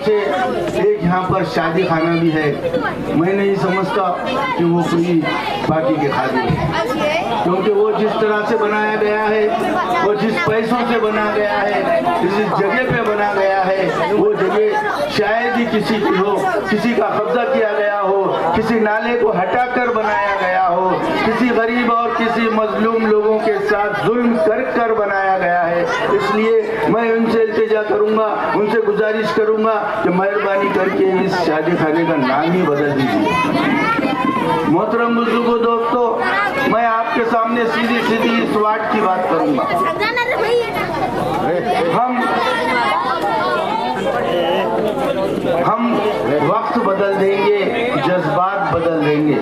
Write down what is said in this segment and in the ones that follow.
ایک یہاں پر شادی خانہ بھی ہے. میں نہیں سمجھتا کہ وہ کوئی باقی کے خادم ہے، کیونکہ وہ جس طرح سے بنایا گیا ہے، وہ جس پیسوں سے بنا گیا ہے، جس جگہ پہ بنا گیا ہے، وہ جگہ شاید ہی کسی کی ہو، کسی کا قبضہ کیا گیا ہو، کسی نالے کو ہٹا کر بنایا گیا ہو، کسی غریب اور کسی مظلوم لوگوں کے ساتھ ظلم کر بنایا گیا ہے. اس لیے میں ان سے التجا کروں گا، ان سے گزارش کروں گا کہ مہربانی کر کے اس شادی خانے کا نام ہی بدل دیجیے. محترم بزرگوں، دوستو، میں آپ کے سامنے سیدھی اس واٹ کی بات کروں گا. ہم وقت بدل دیں گے، جذبات بدل دیں گے.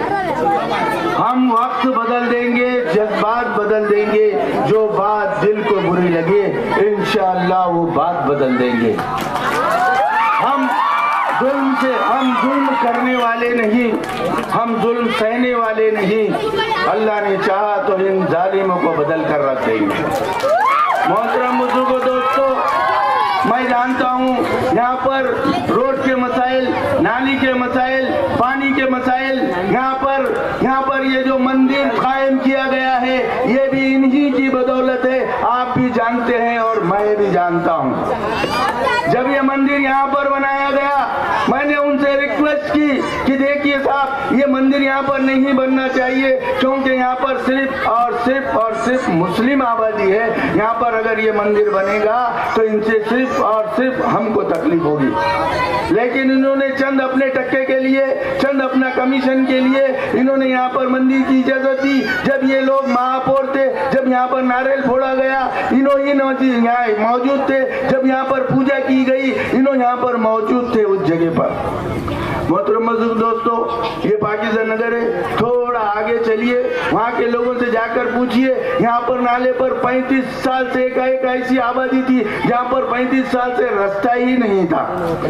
ہم وقت بدل دیں گے، جذبات بدل دیں گے. جو بات دل کو بری لگے انشاءاللہ وہ بات بدل دیں گے. ہم ظلم کرنے والے نہیں، ہم ظلم سہنے والے نہیں. اللہ نے چاہا تو ان ظالموں کو بدل کر رکھ دیں گے. محترم بزرگوں، دوستو، میں جانتا ہوں یہاں پر روڈ کے مسائل، نالی کے مسائل، پانی کے مسائل، یہاں پر یہ جو مندر قائم کیا گیا ہے یہ بھی انہی کی بدولت ہے. آپ بھی جانتے ہیں اور میں بھی جانتا ہوں. جب یہ مندر یہاں پر بنایا گیا میں نے ان سے ریکویسٹ کی کہ دیکھیے صاحب، یہ مندر یہاں پر نہیں بننا چاہیے کیونکہ یہاں پر صرف مسلم آبادی ہے. یہاں پر اگر یہ مندر بنے گا تو ان سے صرف ہم کو تکلیف ہوگی. لیکن انہوں نے چند اپنے ٹکے کے لیے، چند اپنا کمیشن کے لیے انہوں نے یہاں پر مندر کی اجازت دی. جب یہ لوگ مہاپور تھے، جب یہاں پر ناریل پھوڑا گیا، انہوں یہاں موجود تھے. جب یہاں پر پوجا کی گئی انہوں یہاں پر موجود تھے اس جگہ پر. محترم بزرگ دوستو، یہ پاکیزہ نگر ہے. تھوڑا آگے چلیے، وہاں کے لوگوں سے جا کر پوچھئے. یہاں پر نالے پر 35 سال سے ایک ایسی آبادی تھی جہاں پر 35 سال سے رستہ ہی نہیں تھا.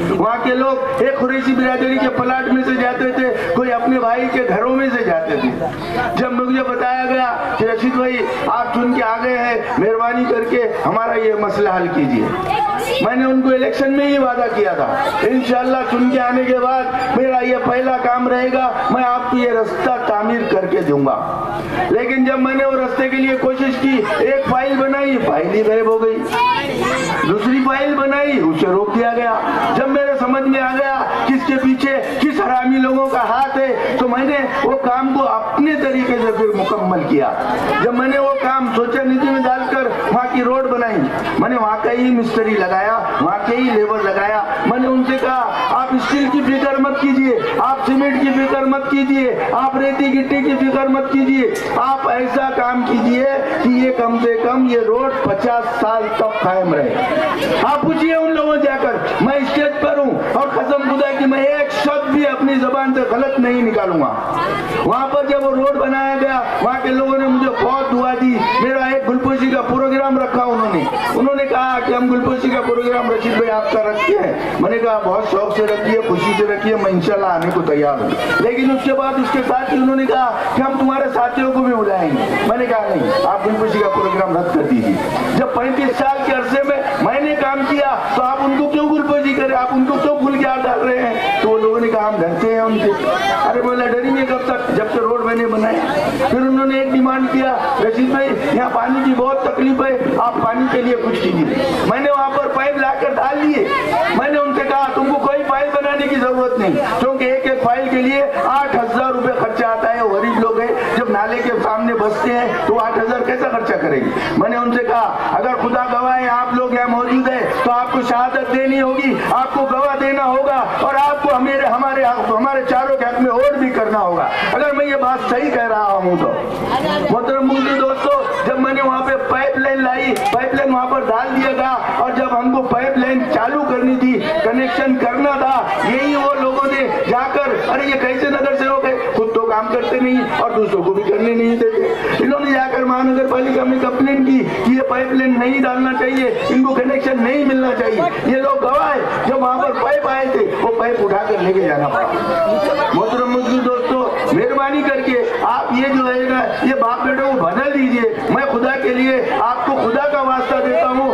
وہاں کے لوگ ایک قریشی برادری کے پلاٹ میں سے جاتے تھے، کوئی اپنے بھائی کے گھروں میں سے جاتے تھے. جب مجھے بتایا گیا کہ رشید بھائی آپ چن کے آ گئے ہیں، مہربانی کر کے ہمارا یہ مسئلہ حل کیجیے. میں نے ان کو الیکشن میں ہی وعدہ کیا تھا انشاءاللہ چن کے آنے کے بعد میرا یہ پہلا کام رہے گا، میں آپ کو یہ رستہ تعمیر کر کے دوں گا. لیکن جب میں نے وہ رستے کے لیے کوشش کی، ایک فائل بنائی، فائل ہی غائب ہو گئی. دوسری فائل بنائی، اسے روک دیا گیا. جب میرے سمجھ میں آ گیا کس کے پیچھے کس حرامی لوگوں کا ہاتھ ہے تو میں نے وہ کام کو اپنے طریقے سے پھر مکمل کیا. جب میں نے وہ کام سوچا نیتی میں ڈال کر وہاں کی روڈ بنائی، میں نے وہاں کا ہی مستری لگایا، وہاں کے ہی لیبر لگایا. میں نے ان سے کہا آپ اسٹیل کی فکر مت کیجیے، آپ سیمنٹ کی فکر مت کیجیے، آپ ریتی گٹی کی فکر مت کیجیے. آپ ایسا کام کیجیے کہ یہ کم سے کم یہ روڈ 50 سال تک قائم رہے. آپ پوچھئے ان لوگوں جا کر، میں اسٹیج پر ہوں اور قسم خدا کہ میں ایک شبد بھی اپنی زبان سے غلط نہیں نکالوں گا. وہاں پر جب وہ روڈ بنایا گیا وہاں کے لوگوں نے مجھے بہت دعا دی. میرا ایک گلپوشی کا پروگرام رکھا انہوں نے کہا کہ ہم گلپوشی کا پروگرام رشید بھائی آپ کا رکھتے ہیں. میں نے کہا بہت شوق سے رکھیے، خوشی سے رکھیے، میں انشاءاللہ آنے کو تیار ہوں. لیکن اس کے بعد اس کے ساتھ انہوں نے کہا کہ ہم تمہارے ساتھیوں کو بھی بلائیں گے. میں نے کہا نہیں، آپ گلپوشی کا پروگرام رد کر دیجیے. جب 35 سال کے عرصے میں نے کام کیا تو آپ ان کو کیوں گلپوشی کریں، آپ ان کو کیوں بھول کے ڈال رہے ہیں؟ تو وہ لوگوں نے کہا ہم ڈرتے ہیں ان سے. ارے بولا ڈری نہیں کب تک، جب سے روڈ میں نے بنایا. پھر انہوں نے ایک ڈیمانڈ کیا، رشید بھائی یہاں پانی کی بہت تکلیف ہے، آپ پانی کے لیے کچھ کیجیے. میں نے وہاں پر پائپ لا کر ڈال دیے. میں نے ان سے کہا تم کو کوئی فائل بنانے کی ضرورت نہیں، کیونکہ ایک فائل کے لیے 8,000 روپے خرچہ آتا ہے. غریب لوگ ہیں، جب نالے کے سامنے بستے ہیں تو 8,000 کیسا خرچہ کریں گے. میں نے ان سے کہا اگر خدا گواہ ہے آپ لوگ یہاں موجود ہیں تو آپ کو شہادت دینی ہوگی، آپ کو گواہ دینا ہوگا اور آپ کو ہمارے چاروں کے حق میں اور بھی کرنا ہوگا اگر میں یہ بات صحیح کہہ رہا ہوں تو. محترم دوستو، جب میں نے وہاں پہ پائپ لائن لائی، پائپ لائن وہاں پر ڈال دیا گیا اور جب ہم کو پائپ لائن چالو کرنی تھی، کنیکشن کرنا تھا، یہی وہ لوگوں نے جا کر ارے یہ کیسے نگر سے ہو گئے، خود تو کام کرتے نہیں اور دوسروں کو بھی کرنے نہیں دیتے. انہوں نے جا کر مہانگر پالیکا میں کمپلین کی کہ یہ پائپ لائن نہیں ڈالنا چاہیے، ان کو کنیکشن نہیں ملنا چاہیے. یہ لوگ گواہ ہیں، جب وہاں پر پائپ آئے تھے وہ پائپ اٹھا کر لے کے جانا پڑا. محترم دوستو، مہربانی کر کے آپ یہ جو ہے نا یہ باپ بیٹوں کو بدل دیجیے. میں خدا کے لیے آپ کو خدا کا واسطہ دیتا ہوں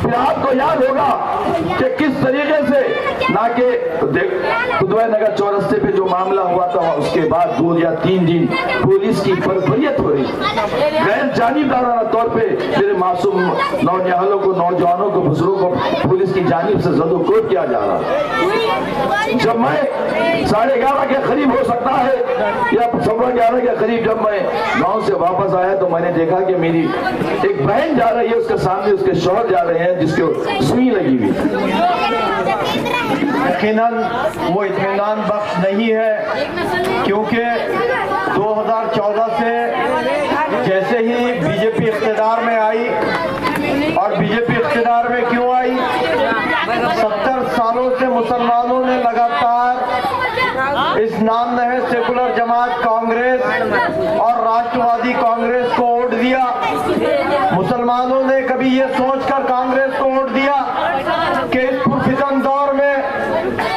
پھر آپ کو یاد ہوگا کہ کس طریقے سے نہ کہ خدوہ نگر چورستے پہ جو معاملہ ہوا تھا اس کے بعد 2 یا 3 دن پولیس کی بربریت ہو رہی، غیر جانبدارانہ طور پہ میرے معصوم نونہالوں کو، نوجوانوں کو، بزرگوں کو پولیس کی جانب سے زد و کوب کیا جا رہا۔ جب میں 11:30 کے قریب ہو سکتا ہے یا 11:15 کے قریب جب میں گاؤں سے واپس آیا تو میں نے دیکھا کہ میری ایک بہن جا رہی ہے، اس کے سامنے اس کے شوہر جا رہے ہیں جس کو سوئی لگی ہوئی۔ یقیناً وہ اطمینان بخش نہیں ہے، کیونکہ 2014 سے جیسے ہی بی جے پی اقتدار میں آئی، اور بی جے پی اقتدار میں کیوں آئی، 70 سالوں سے مسلمانوں نے لگاتار اس نام نہاد سیکولر جماعت کانگریس اور راشٹروادی کانگریس کو ووٹ دیا۔ مسلمانوں نے کبھی یہ سوچ کر کانگریس کو ووٹ دیا کہ اس پرفتن دور میں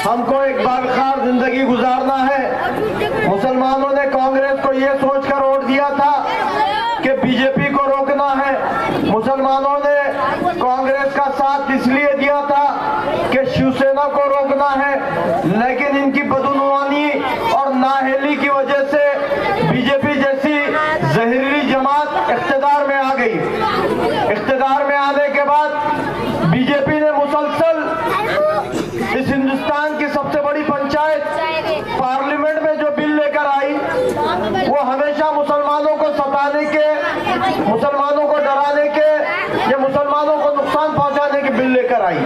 ہم کو ایک باوقار زندگی گزارنا ہے؟ مسلمانوں نے کانگریس کو یہ سوچ کر ووٹ دیا تھا کہ بی جے پی کو روکنا ہے۔ مسلمانوں نے کانگریس کا ساتھ اس لیے دیا تھا کہ شیو سینا کو روکنا ہے، لیکن ان کی بدعنوانی اور نااہلی کی وجہ سے بی جے پی جیسی زہریلی جماعت اقتدار میں آ گئی۔ اقتدار میں آنے کے بعد بی جے پی نے مسلسل اس ہندوستان کی سب سے بڑی پنچایت پارلیمنٹ میں جو بل لے کر آئی وہ ہمیشہ مسلمانوں کو ستانے کے، مسلمانوں کو ڈرانے کے یا مسلمانوں کو نقصان پہنچانے کے بل لے کر آئی۔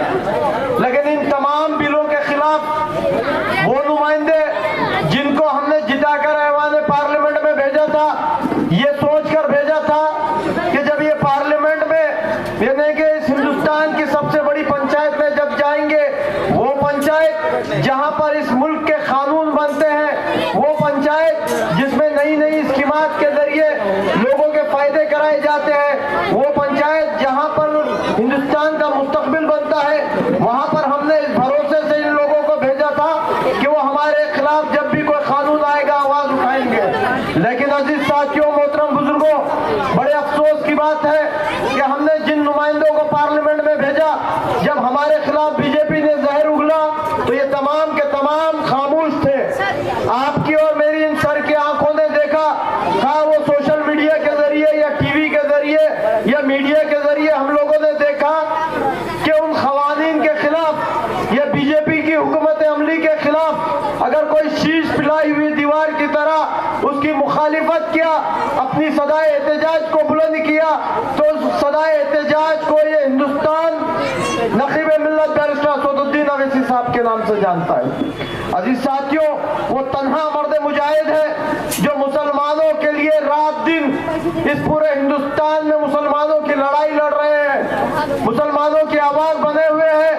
لیکن ان تمام بلوں کے خلاف وہ نمائندے جن کو ہم نے جتا کر ایوان پارلیمنٹ میں بھیجا تھا، یہ سوچ کر بھیجا تھا کہ جب یہ پارلیمنٹ میں یعنی کہ اس ہندوستان کی سب سے بڑی پنچایت میں جب جائیں گے، وہ پنچایت جہاں پر اس ملک کے قانون بنتے ہیں، وہ پنچایت جس میں نئی نئی اسکیمات کے ذریعے لوگوں کے فائدے کرائے جاتے ہیں، وہ پنچایت جہاں پر ہندوستان کا مستقبل بنتا ہے، وہاں پر ہم نے اس بھروسے سے ان لوگوں کو بھیجا تھا کہ وہ ہمارے خلاف جب بھی کوئی قانون آئے گا آواز اٹھائیں گے۔ لیکن عزیز ساتھیوں، محترم بزرگوں، بڑے افسوس کی بات ہے کہ ہم نے جن نمائندوں کو پارلیمنٹ میں بھیجا، جب ہمارے خلاف بی جے پی نے زہر اگلا تو یہ تمام کے تمام خاموش تھے۔ آپ کی اور میری ان سر کی آنکھوں نے دیکھا، ہاں وہ سوشل میڈیا کے ذریعے یا ٹی وی کے ذریعے یا میڈیا کے ذریعے ہم لوگوں نے دیکھا کہ ان قوانین کے خلاف یا بی جے پی کی حکومت عملی کے خلاف اگر کوئی شیش پلائی ہوئی دیوار کی طرح اس کی مخالفت کیا، اپنی صدائے احتجاج کو بلند کیا، تو اس صدائے احتجاج کو یہ ہندوستان نقیب ملت بیرسٹر اسد الدین اویسی صاحب کے نام سے جانتا ہے۔ عزیز ساتھیوں، وہ تنہا مرد مجاہد ہے جو مسلمانوں کے لیے رات دن اس پورے ہندوستان میں مسلمانوں کی لڑائی لڑ رہے ہیں، مسلمانوں کی آواز بنے ہوئے ہیں،